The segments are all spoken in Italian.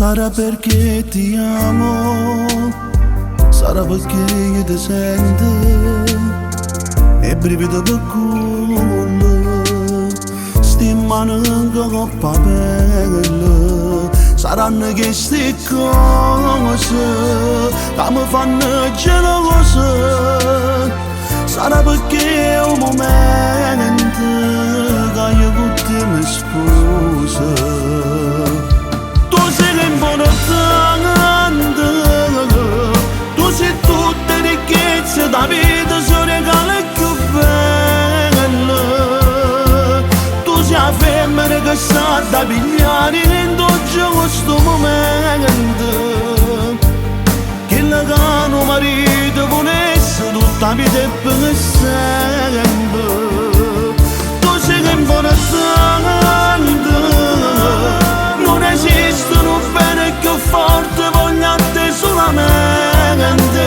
Sarà perché ti amo, sarà perché io ti sento e brivido per culo, sti mani con papelle. Saranno queste cose che mi fanno geloso, sarà perché è un momento che io con te mi sposo. Tu sei l'importante, tu sei tutte le ricchezze da vita, sono regale più belle. Tu sei la femmina che sa da pigliare in dolce questo momento, che la cano marito volesse tutta la vita e per sempre. Tu sei l'importante, non esistono bene più forte, voglio a te solamente.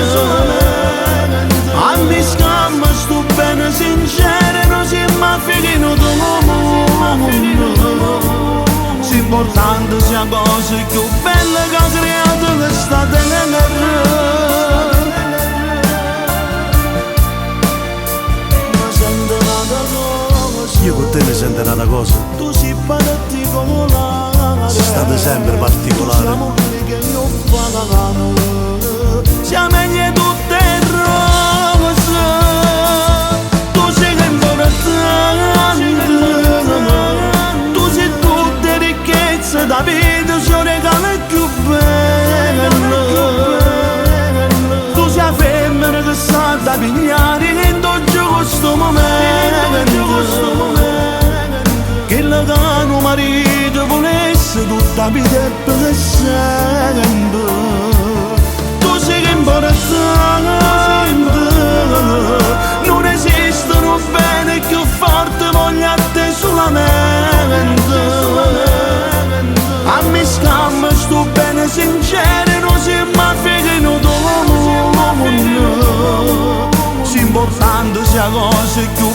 A mi scamma sto bene sincero, non si ma finito del mondo. L'importante sia cosa più bella che ha creato questa terra. Io con te ne sento una cosa, tu sei particolare, sei stata sempre particolare. Siamo che io pagano, siamo meglio tutte rose. Tu sei importante, tu sei tutte ricchezze da vita, sono regale più bello. Tu sei la femmina che sa da pigliare in dolce questo momento, che la cano marito volesse tutta la vita e per sempre. Tu sei importante, non esistono bene più forte, voglio a te solamente. A mi scamma sto bene sincero, non si ma finito del mondo. L'importante sia cosa più